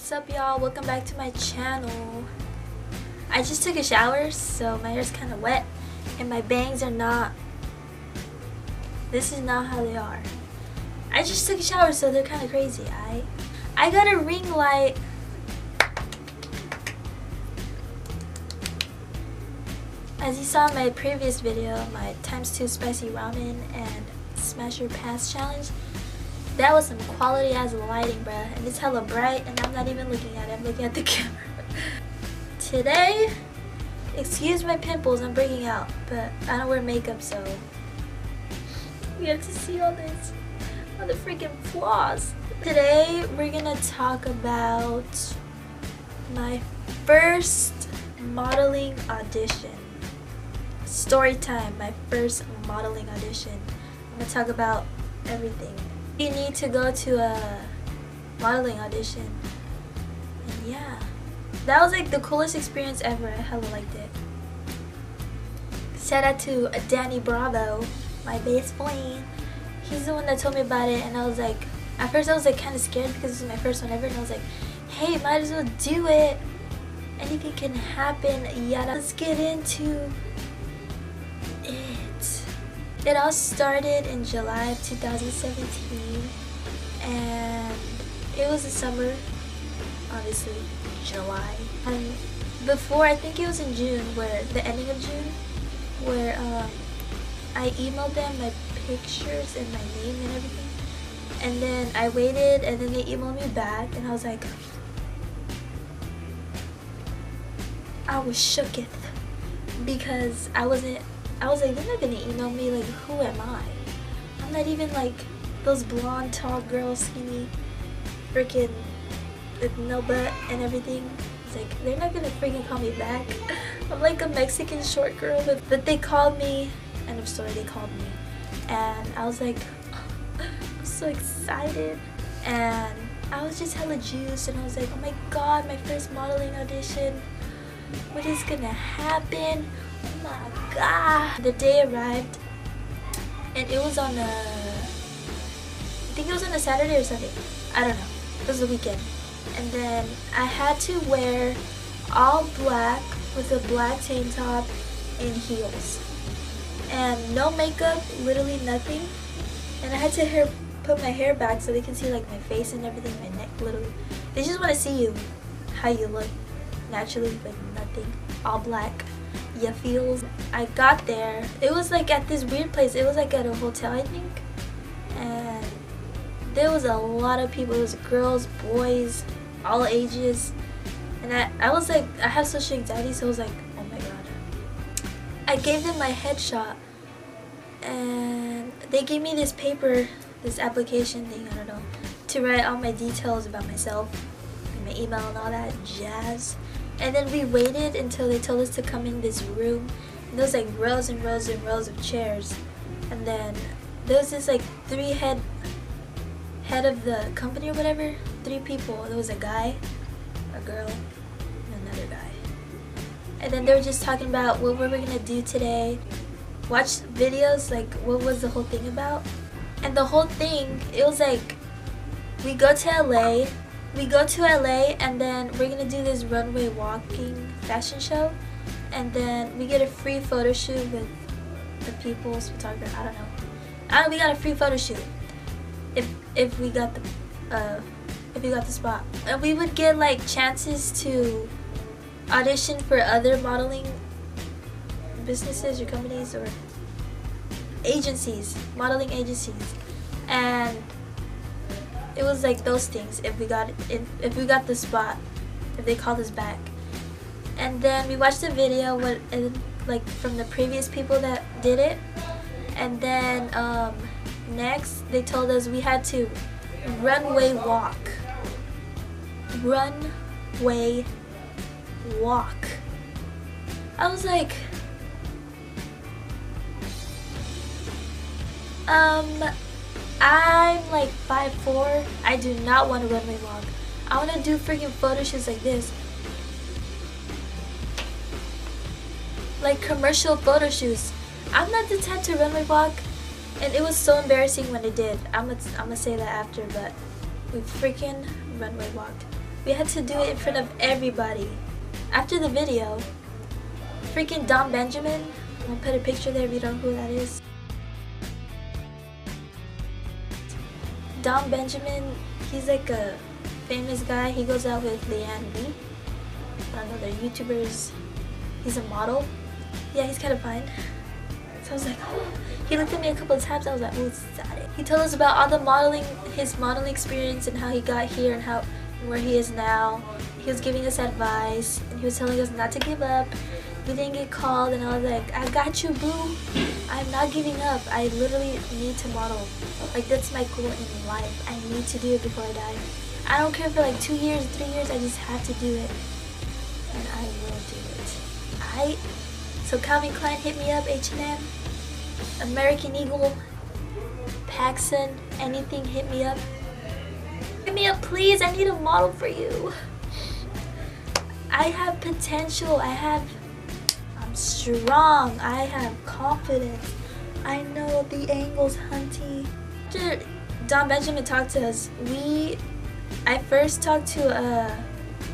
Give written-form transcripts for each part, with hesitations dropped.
What's up, y'all? Welcome back to my channel. I just took a shower, so my hair's kind of wet and my bangs are not, this is not how they are. I just took a shower, so they're kind of crazy. I got a ring light. As you saw in my previous video, my ×2 spicy ramen and smash your pants challenge, that was some quality ass lighting, bruh. And it's hella bright and I'm not even looking at it, I'm looking at the camera. Today, excuse my pimples, I'm breaking out, but I don't wear makeup, so we have to see all this, all the freaking flaws. Today, we're gonna talk about my first modeling audition. Storytime, my first modeling audition. I'm gonna talk about everything. You need to go to a modeling audition, and yeah, that was like the coolest experience ever. I hella liked it. Shout out to Danny Bravo, my best friend. He's the one that told me about it, and I was like, at first I was like kind of scared because this was my first one ever, and I was like, hey, might as well do it. Anything can happen. Yada. Let's get into it. It all started in July of 2017, and it was the summer, obviously, July. And before, I think it was in June, where the ending of June, where I emailed them my pictures and my name and everything, and then I waited, and then they emailed me back, and I was like, I was shooketh, because I was like, you're not gonna email me, like, who am I? I'm not even like those blonde, tall girls, skinny, freaking with no butt and everything. It's like, they're not gonna freaking call me back. I'm like a Mexican short girl, but they called me, end of story, they called me. And I was like, I'm so excited. And I was just hella juiced, and I was like, oh my god, my first modeling audition. What is gonna happen? Oh my god. The day arrived, and it was on a, I think it was on a Saturday or Sunday, I don't know, it was the weekend. And then I had to wear all black with a black tank top and heels, and no makeup, literally nothing. And I had to put my hair back so they can see like my face and everything, my neck, literally. They just want to see you, how you look naturally, but nothing, all black. Ya feels. I got there, it was like at this weird place. It was like at a hotel, I think, and there was a lot of people. It was girls, boys, all ages, and I was like, I have social anxiety, so I was like, oh my god. I gave them my headshot, and they gave me this paper, this application thing, I don't know, to write all my details about myself, my email and all that jazz. And then we waited until they told us to come in this room. And there was like rows and rows and rows of chairs. And then there was this like head of the company or whatever, 3 people. There was a guy, a girl, and another guy. And then they were just talking about what we were gonna do today. Watch videos, like what was the whole thing about. And the whole thing, it was like, we go to LA, and then we're gonna do this runway walking fashion show, and then we get a free photo shoot with the people's photographer. I don't know. We got a free photo shoot if we got the spot, and we would get like chances to audition for other modeling businesses or companies or agencies, modeling agencies, and it was like those things if we got the spot, if they called us back. And then we watched the video like from the previous people that did it, and then next they told us we had to runway walk. I was like, I'm like 5'4". I do not want to runway walk. I want to do freaking photo shoots like this. Like commercial photo shoots. I'm not the type to runway walk, and it was so embarrassing when I did. I'm gonna say that after, but we freaking runway walked. We had to do it in front of everybody. After the video, freaking Don Benjamin, I'll put a picture there if you don't know who that is. Don Benjamin, he's like a famous guy. He goes out with Leanne Lee. I don't know, they're YouTubers. He's a model. Yeah, he's kind of fine. So I was like, oh. He looked at me a couple of times. I was like, oh, is that it? He told us about all the modeling, his modeling experience and how he got here and how where he is now. He was giving us advice and he was telling us not to give up. We didn't get called and I was like, I got you, boo. I'm not giving up. I literally need to model. Like, that's my goal in life. I need to do it before I die. I don't care for like 2 years, 3 years. I just have to do it. And I will do it. So Calvin Klein hit me up, H&M, American Eagle, Paxson, anything, hit me up. Hit me up, please. I need a model for you. I have potential. I'm strong. I have confidence. I know the angles, hunty. After Don Benjamin talked to us, I first talked to a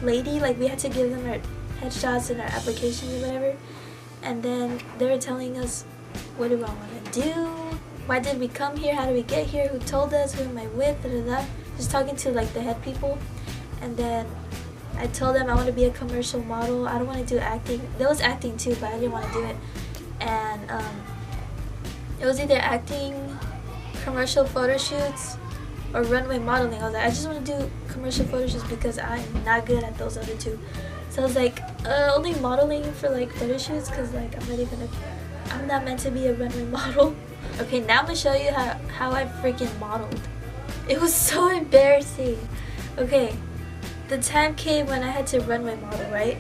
lady, like we had to give them our headshots and our applications or whatever. And then they were telling us, what do I want to do? Why did we come here? How did we get here? Who told us? Who am I with? Da, da, da. Just talking to like the head people. And then I told them I want to be a commercial model. I don't want to do acting. There was acting too, but I didn't want to do it. And it was either acting, commercial photo shoots, or runway modeling. I was like, I just want to do commercial photo shoots because I'm not good at those other two. So I was like, only modeling for like photo shoots because like I'm not meant to be a runway model. Okay, now I'm gonna show you how I freaking modeled. It was so embarrassing. Okay, the time came when I had to runway model, right?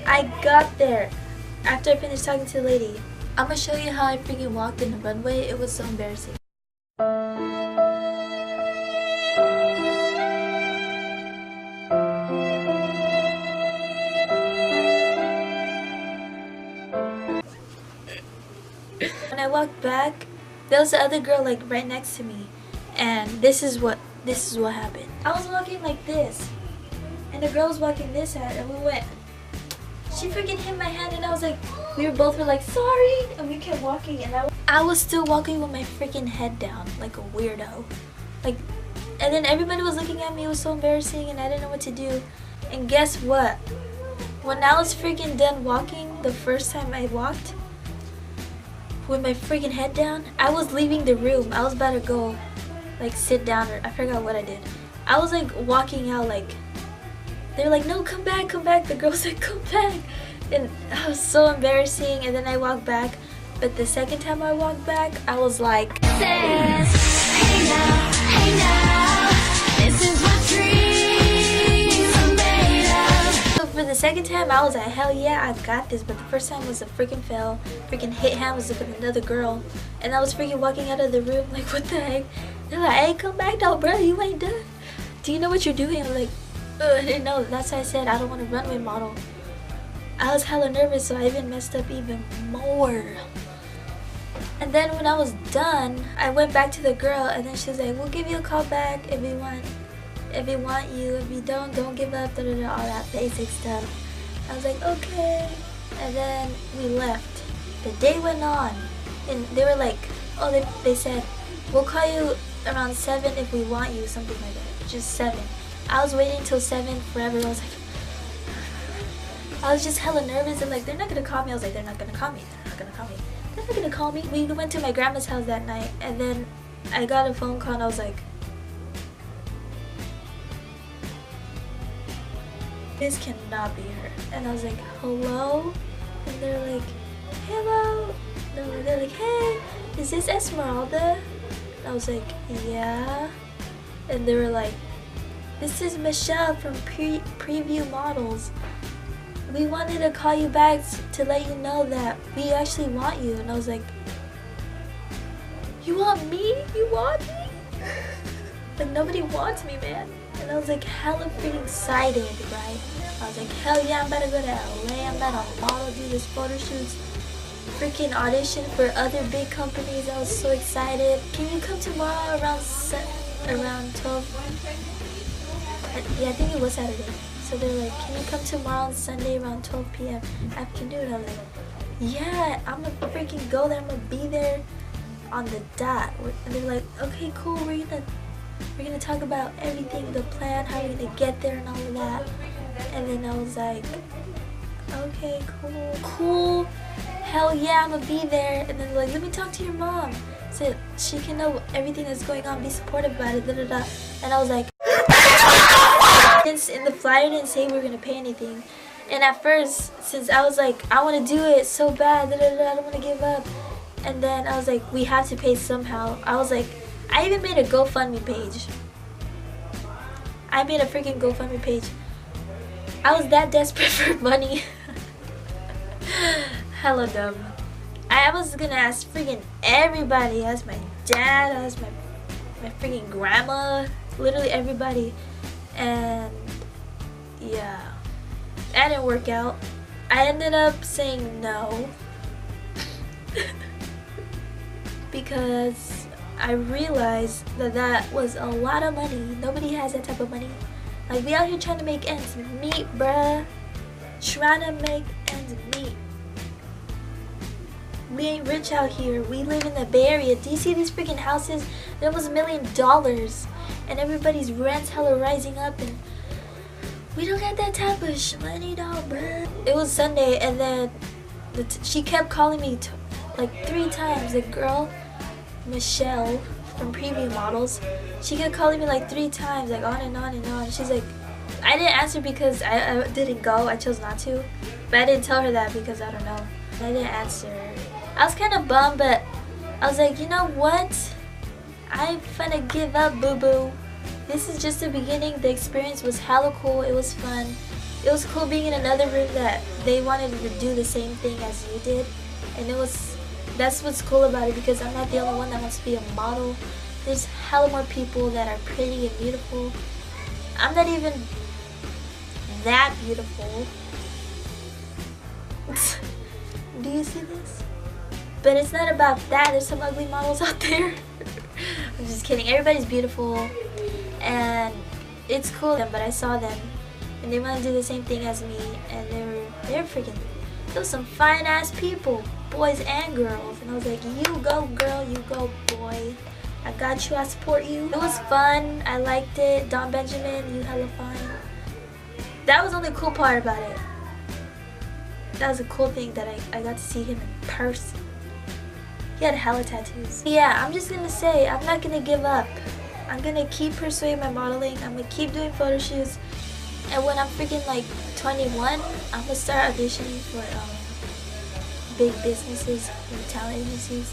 I got there after I finished talking to the lady. I'm gonna show you how I freaking walked in the runway. It was so embarrassing. When I walked back, there was the other girl like right next to me, and this is what happened. I was walking like this, and the girl was walking this side, and we went. She freaking hit my hand, and I was like, we both were like sorry, and we kept walking, and I was still walking with my freaking head down like a weirdo, like, and then everybody was looking at me. It was so embarrassing, and I didn't know what to do. And guess what? When I was freaking done walking, the first time I walked with my freaking head down, I was leaving the room. I was about to go like sit down, or I forgot what I did. I was like walking out, like they were like, no, come back, come back. The girl said, come back. And it was so embarrassing. And then I walked back, but the second time I walked back, I was like, hey now, this is what dreams are made of. So for the second time, I was like, hell yeah, I got this. But the first time was a freaking fail. Freaking hit hand was with another girl, and I was freaking walking out of the room like, what the heck? They're like, hey, come back though, bro, you ain't done. Do you know what you're doing? I'm like, I didn't know. That's why I said I don't want to runway model. I was hella nervous, so I even messed up even more. And then when I was done, I went back to the girl, and then she was like, we'll give you a call back if we want you. If you don't give up, da, da, da, all that basic stuff. I was like, okay. And then we left. The day went on, and they were like, oh, they said, we'll call you around 7 if we want you, something like that. Just 7. I was waiting till 7 forever. I was like, I was just hella nervous, and like, they're not gonna call me. I was like, they're not gonna call me. They're not gonna call me. They're not gonna call me. We went to my grandma's house that night, and then I got a phone call, and I was like, this cannot be her. And I was like, hello? And they're like, hello? They're like, hey, is this Esmeralda? And I was like, yeah. And they were like, this is Michelle from Preview Models. We wanted to call you back to let you know that we actually want you. And I was like, you want me? You want me? Like, nobody wants me, man. And I was like hella freaking excited, right? I was like, hell yeah, I'm about to go to LA. I'm about to model, do this photo shoots, freaking audition for other big companies. I was so excited. Can you come tomorrow around 12? Yeah, I think it was Saturday. So they're like, can you come tomorrow on Sunday around 12 p.m. afternoon? I was like, yeah, I'm gonna freaking go there. I'm gonna be there on the dot. And they're like, okay, cool. We're gonna talk about everything, the plan, how we're gonna get there, and all of that. And then I was like, okay, cool. Hell yeah, I'm gonna be there. And then they're like, let me talk to your mom so she can know everything that's going on, be supportive about it, da da da. And I was like, in the flyer didn't say we were gonna pay anything. And at first, since I was like, I want to do it so bad, da da da, I don't want to give up. And then I was like, we have to pay somehow. I was like, I even made a GoFundMe page. I made a freaking GoFundMe page. I was that desperate for money. Hella dumb. I was gonna ask freaking everybody. I asked my dad, I asked my freaking grandma, literally everybody. And yeah, that didn't work out. I ended up saying no because I realized that was a lot of money. Nobody has that type of money. Like, we out here trying to make ends meet, bruh. Trying to make ends meet. We ain't rich out here. We live in the Bay Area. Do you see these freaking houses? They're almost $1 million. And everybody's rent's hella rising up. And we don't got that type of money, though, bruh. It was Sunday, and then she kept calling me like 3 times. The girl, Michelle, from Preview Models, she kept calling me like 3 times, like on and on and on. She's like, I didn't answer because I didn't go. I chose not to. But I didn't tell her that because I don't know. I didn't answer. I was kind of bummed, but I was like, you know what? I'm finna give up, boo-boo. This is just the beginning. The experience was hella cool. It was fun. It was cool being in another room that they wanted to do the same thing as you did. And that's what's cool about it, because I'm not the only one that wants to be a model. There's hella more people that are pretty and beautiful. I'm not even that beautiful. Do you see this? But it's not about that. There's some ugly models out there. I'm just kidding. Everybody's beautiful, and it's cool. But I saw them, and they want to do the same thing as me, and they're freaking. Those some fine ass people, boys and girls. And I was like, you go girl, you go boy. I got you. I support you. It was fun. I liked it. Don Benjamin, you hella fine. That was the only cool part about it. That was a cool thing that I got to see him in person. He had hella tattoos. Yeah, I'm just gonna say, I'm not gonna give up. I'm gonna keep pursuing my modeling. I'm gonna keep doing photo shoots. And when I'm freaking like 21, I'm gonna start auditioning for big businesses and talent agencies.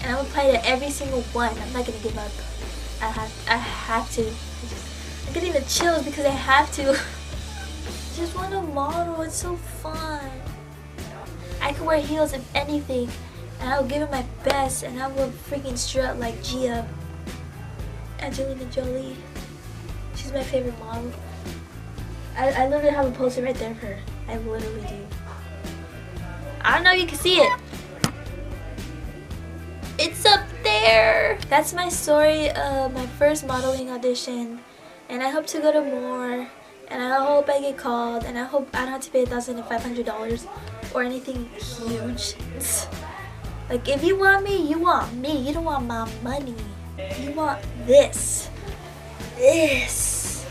And I'm gonna apply to every single one. I'm not gonna give up. I have to. I'm getting the chills because I have to. I just want to model. It's so fun. I can wear heels if anything, and I'll give it my best, and I will freaking strut like Gia, Angelina Jolie. She's my favorite model. I literally have a poster right there of her. I literally do. I don't know if you can see it. It's up there. That's my story of my first modeling audition, and I hope to go to more, and I hope I get called, and I hope I don't have to pay $1,500 or anything huge. Like, if you want me, you want me. You don't want my money. You want this. This.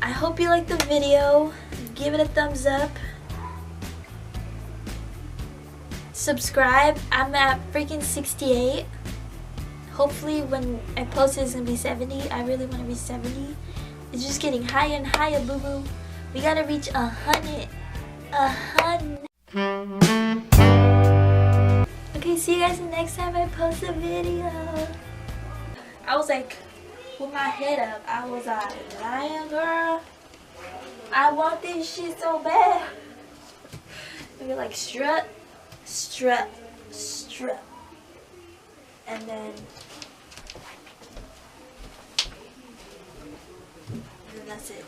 I hope you liked the video. Give it a thumbs up. Subscribe. I'm at freaking 68. Hopefully when I post it, it's gonna be 70. I really want to reach 70. It's just getting higher and higher, boo-boo. We gotta reach 100. 100. Okay, see you guys the next time I post a video. I was like, with my head up, I was like, lying girl, I want this shit so bad. And you're like, strut, strut, strut. And then that's it.